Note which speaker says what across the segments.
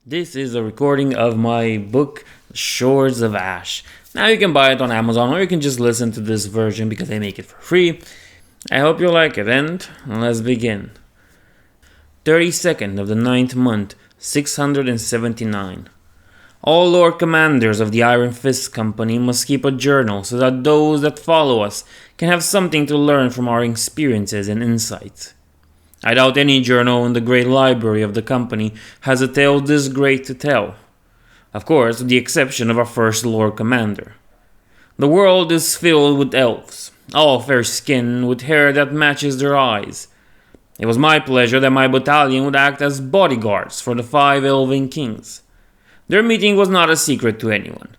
Speaker 1: This is a recording of my book, Shores of Ash. Now you can buy it on Amazon or you can just listen to this version because I make it for free. I hope you like it, and let's begin. 32nd of the 9th month, 679. All Lord Commanders of the Iron Fist Company must keep a journal so that those that follow us can have something to learn from our experiences and insights. I doubt any journal in the great library of the company has a tale this great to tell. Of course, with the exception of our first Lord Commander. The world is filled with elves, all fair-skinned with hair that matches their eyes. It was my pleasure that my battalion would act as bodyguards for the 5 elven kings. Their meeting was not a secret to anyone.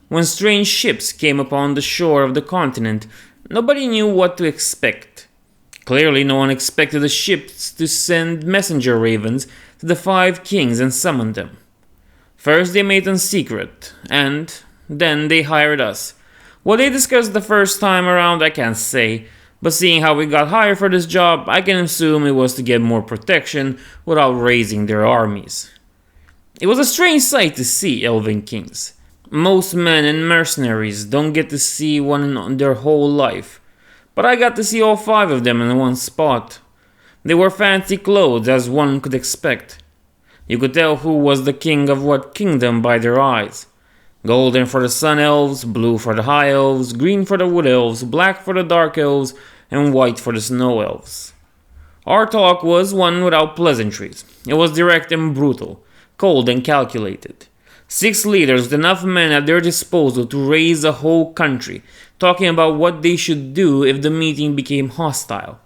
Speaker 1: When strange ships came upon the shore of the continent, nobody knew what to expect. Clearly, no one expected the ships to send messenger ravens to the 5 kings and summon them. First they made them secret, and then they hired us. What they discussed the first time around I can't say, but seeing how we got hired for this job, I can assume it was to get more protection without raising their armies. It was a strange sight to see elven kings. Most men and mercenaries don't get to see one in their whole life. But I got to see all 5 of them in one spot. They wore fancy clothes as one could expect. You could tell who was the king of what kingdom by their eyes. Golden for the sun elves, blue for the high elves, green for the wood elves, black for the dark elves, and white for the snow elves. Our talk was one without pleasantries. It was direct and brutal, cold and calculated. 6 leaders with enough men at their disposal to raise a whole country, talking about what they should do if the meeting became hostile.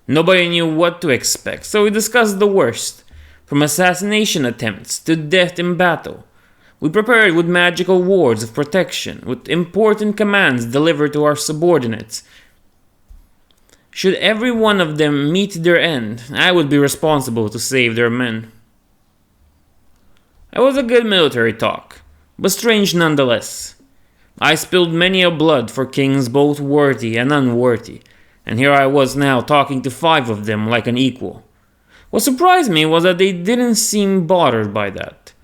Speaker 1: Nobody knew what to expect, so we discussed the worst, from assassination attempts to death in battle. We prepared with magical wards of protection, with important commands delivered to our subordinates. Should every one of them meet their end, I would be responsible to save their men. It was a good military talk, but strange nonetheless. I spilled many a blood for kings both worthy and unworthy, and here I was now talking to 5 of them like an equal. What surprised me was that they didn't seem bothered by that.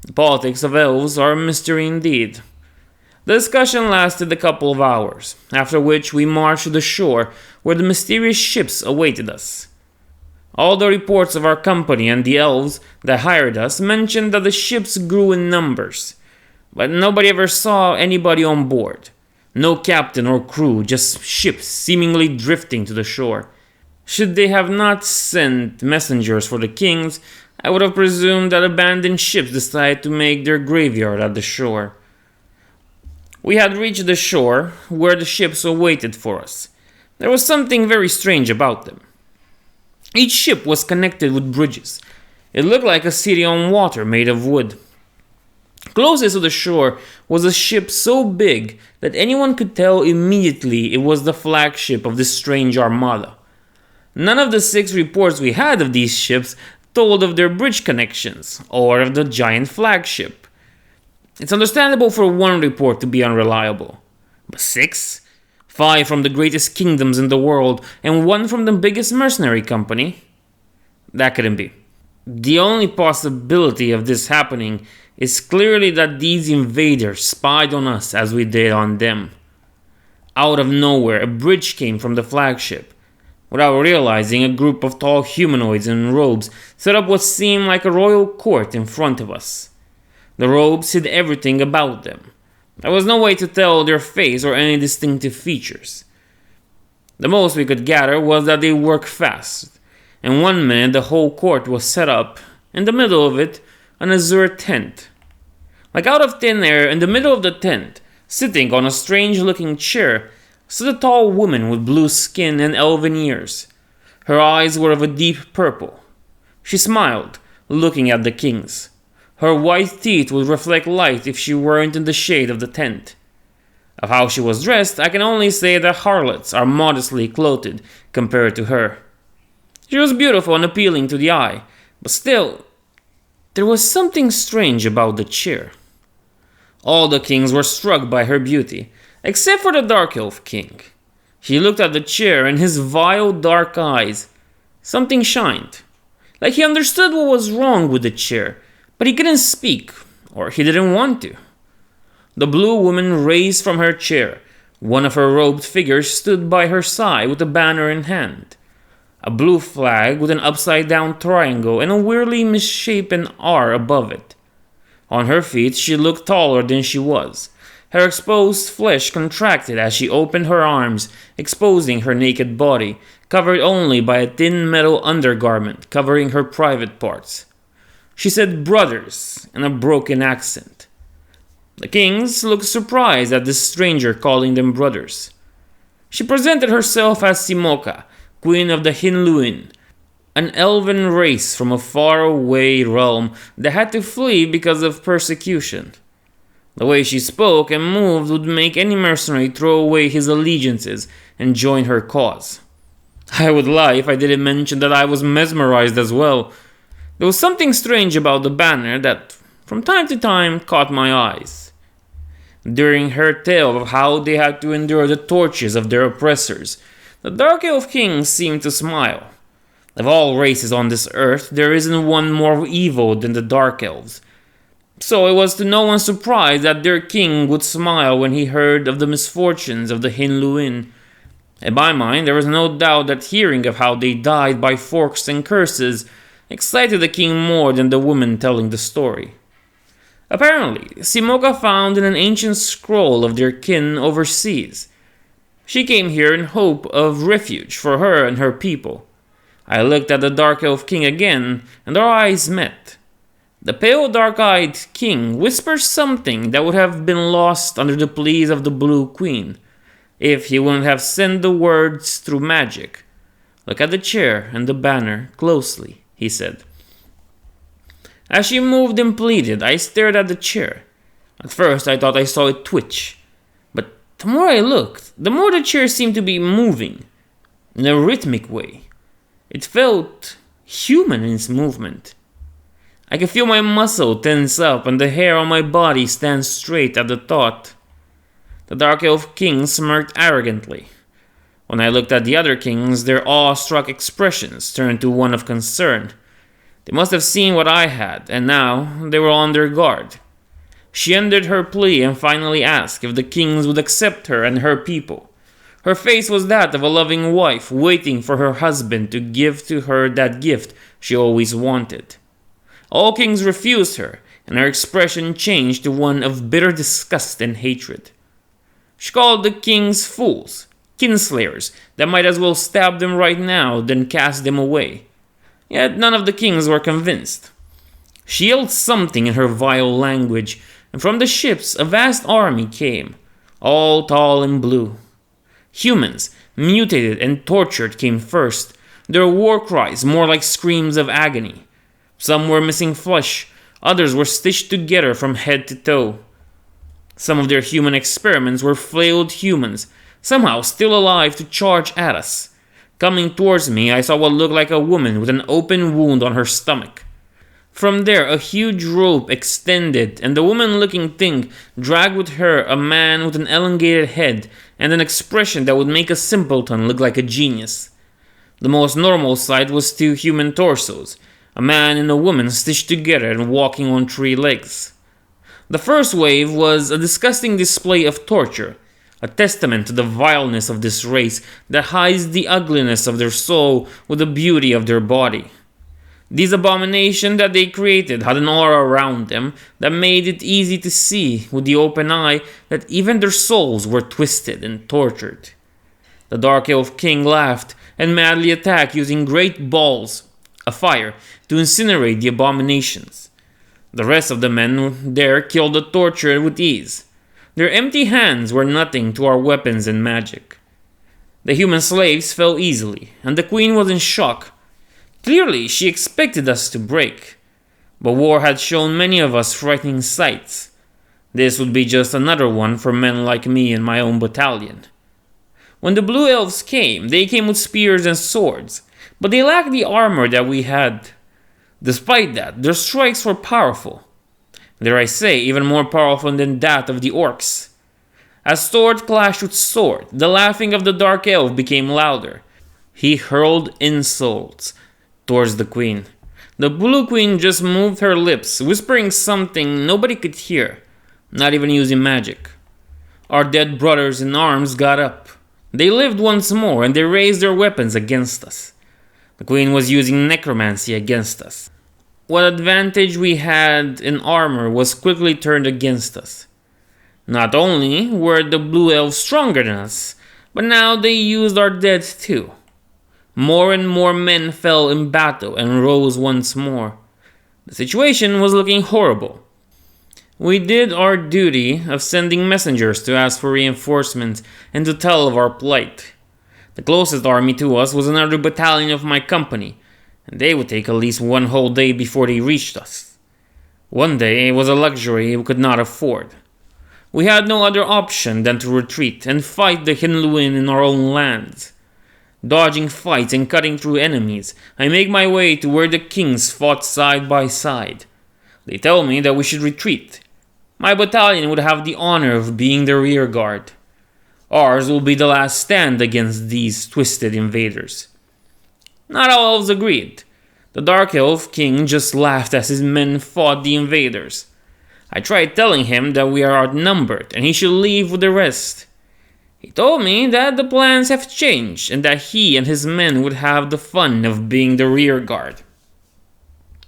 Speaker 1: The politics of elves are a mystery indeed. The discussion lasted a couple of hours, after which we marched to the shore where the mysterious ships awaited us. All the reports of our company and the elves that hired us mentioned that the ships grew in numbers, but nobody ever saw anybody on board. No captain or crew, just ships seemingly drifting to the shore. Should they have not sent messengers for the kings, I would have presumed that abandoned ships decided to make their graveyard at the shore. We had reached the shore where the ships awaited for us. There was something very strange about them. Each ship was connected with bridges. It looked like a city on water made of wood. Closest to the shore was a ship so big that anyone could tell immediately it was the flagship of this strange armada. None of the 6 reports we had of these ships told of their bridge connections or of the giant flagship. It's understandable for one report to be unreliable, but 6? 5 from the greatest kingdoms in the world, and 1 from the biggest mercenary company? That couldn't be. The only possibility of this happening is clearly that these invaders spied on us as we did on them. Out of nowhere, a bridge came from the flagship. Without realizing, a group of tall humanoids in robes set up what seemed like a royal court in front of us. The robes hid everything about them. There was no way to tell their face or any distinctive features. The most we could gather was that they worked fast. In 1 minute the whole court was set up, in the middle of it, an azure tent. Like out of thin air, in the middle of the tent, sitting on a strange-looking chair, stood a tall woman with blue skin and elven ears. Her eyes were of a deep purple. She smiled, looking at the kings. Her white teeth would reflect light if she weren't in the shade of the tent. Of how she was dressed, I can only say that harlots are modestly clothed compared to her. She was beautiful and appealing to the eye, but still, there was something strange about the chair. All the kings were struck by her beauty, except for the dark elf king. He looked at the chair, and his vile dark eyes, something shined. Like he understood what was wrong with the chair, But he couldn't speak, or he didn't want to. The blue woman raised from her chair. One of her robed figures stood by her side with a banner in hand. A blue flag with an upside-down triangle and a weirdly misshapen R above it. On her feet, she looked taller than she was. Her exposed flesh contracted as she opened her arms, exposing her naked body, covered only by a thin metal undergarment covering her private parts. She said brothers in a broken accent. The kings looked surprised at this stranger calling them brothers. She presented herself as Simoka, queen of the Hinluin, an elven race from a faraway realm that had to flee because of persecution. The way she spoke and moved would make any mercenary throw away his allegiances and join her cause. I would lie if I didn't mention that I was mesmerized as well. There was something strange about the banner that, from time to time, caught my eyes. During her tale of how they had to endure the tortures of their oppressors, the Dark Elf King seemed to smile. Of all races on this earth, there isn't one more evil than the Dark Elves. So it was to no one's surprise that their king would smile when he heard of the misfortunes of the Hinluin. In my mind, there was no doubt that hearing of how they died by forks and curses excited the king more than the woman telling the story. Apparently, Simoka found in an ancient scroll of their kin overseas. She came here in hope of refuge for her and her people. I looked at the Dark Elf King again, and our eyes met. The pale dark-eyed king whispers something that would have been lost under the pleas of the Blue Queen, if he wouldn't have sent the words through magic. Look at the chair and the banner closely, he said. As she moved and pleaded, I stared at the chair. At first I thought I saw it twitch, but the more I looked, the more the chair seemed to be moving, in a rhythmic way. It felt human in its movement. I could feel my muscle tense up and the hair on my body stand straight at the thought. The Dark Elf King smirked arrogantly. When I looked at the other kings, their awe-struck expressions turned to one of concern. They must have seen what I had, and now they were on their guard. She ended her plea and finally asked if the kings would accept her and her people. Her face was that of a loving wife waiting for her husband to give to her that gift she always wanted. All kings refused her, and her expression changed to one of bitter disgust and hatred. She called the kings fools, kinslayers that might as well stab them right now than cast them away. Yet none of the kings were convinced. She yelled something in her vile language, and from the ships a vast army came, all tall and blue. Humans, mutated and tortured, came first, their war cries more like screams of agony. Some were missing flesh, others were stitched together from head to toe. Some of their human experiments were flailed humans, somehow still alive to charge at us. Coming towards me, I saw what looked like a woman with an open wound on her stomach. From there, a huge rope extended, and the woman-looking thing dragged with her a man with an elongated head and an expression that would make a simpleton look like a genius. The most normal sight was two human torsos, a man and a woman stitched together and walking on 3 legs. The first wave was a disgusting display of torture, a testament to the vileness of this race that hides the ugliness of their soul with the beauty of their body. These abominations that they created had an aura around them that made it easy to see with the open eye that even their souls were twisted and tortured. The Dark Elf King laughed and madly attacked using great balls of fire to incinerate the abominations. The rest of the men there killed the tortured with ease. Their empty hands were nothing to our weapons and magic. The human slaves fell easily, and the queen was in shock. Clearly, she expected us to break. But war had shown many of us frightening sights. This would be just another one for men like me and my own battalion. When the Blue Elves came, they came with spears and swords, but they lacked the armor that we had. Despite that, their strikes were powerful. Dare I say, even more powerful than that of the orcs. As sword clashed with sword, the laughing of the Dark Elf became louder. He hurled insults towards the queen. The Blue Queen just moved her lips, whispering something nobody could hear, not even using magic. Our dead brothers in arms got up. They lived once more, and they raised their weapons against us. The Queen was using necromancy against us. What advantage we had in armor was quickly turned against us. Not only were the Blue Elves stronger than us, but now they used our dead too. More and more men fell in battle and rose once more. The situation was looking horrible. We did our duty of sending messengers to ask for reinforcements and to tell of our plight. The closest army to us was another battalion of my company, and they would take at least one whole day before they reached us. One day was a luxury we could not afford. We had no other option than to retreat and fight the Hinluin in our own lands. Dodging fights and cutting through enemies, I make my way to where the kings fought side by side. They tell me that we should retreat. My battalion would have the honor of being the rear guard. Ours will be the last stand against these twisted invaders. Not all elves agreed. The Dark Elf King just laughed as his men fought the invaders. I tried telling him that we are outnumbered and he should leave with the rest. He told me that the plans have changed and that he and his men would have the fun of being the rear guard.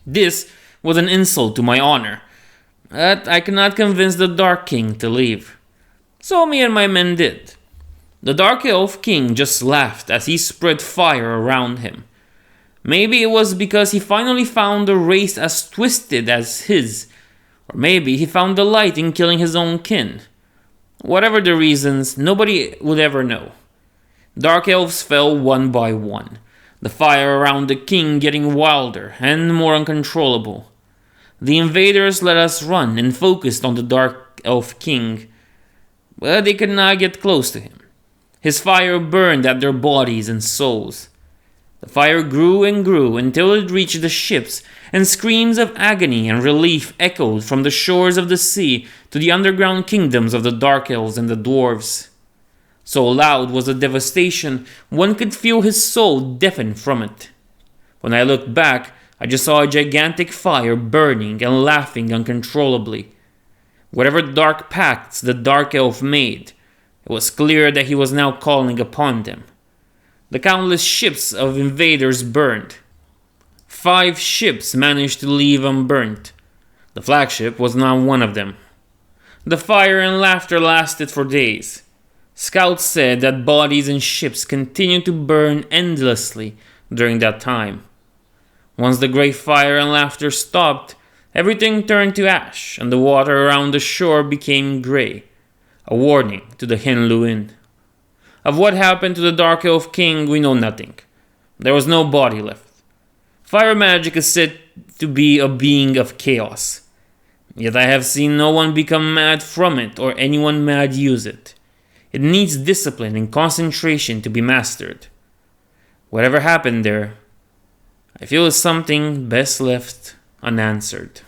Speaker 1: This was an insult to my honor, but I could not convince the Dark King to leave. So me and my men did. The Dark Elf King just laughed as he spread fire around him. Maybe it was because he finally found a race as twisted as his, or maybe he found delight in killing his own kin. Whatever the reasons, nobody would ever know. Dark elves fell one by one, the fire around the king getting wilder and more uncontrollable. The invaders let us run and focused on the Dark Elf King, but they could not get close to him. His fire burned at their bodies and souls. The fire grew and grew until it reached the ships, and screams of agony and relief echoed from the shores of the sea to the underground kingdoms of the Dark Elves and the Dwarves. So loud was the devastation, one could feel his soul deafen from it. When I looked back, I just saw a gigantic fire burning and laughing uncontrollably. Whatever dark pacts the Dark Elf made, it was clear that he was now calling upon them. The countless ships of invaders burned. 5 ships managed to leave unburnt. The flagship was not one of them. The fire and laughter lasted for days. Scouts said that bodies and ships continued to burn endlessly during that time. Once the great fire and laughter stopped, everything turned to ash and the water around the shore became gray, a warning to the Hinluin. Of what happened to the Dark Elf King, we know nothing. There was no body left. Fire magic is said to be a being of chaos. Yet I have seen no one become mad from it or anyone mad use it. It needs discipline and concentration to be mastered. Whatever happened there, I feel is something best left unanswered.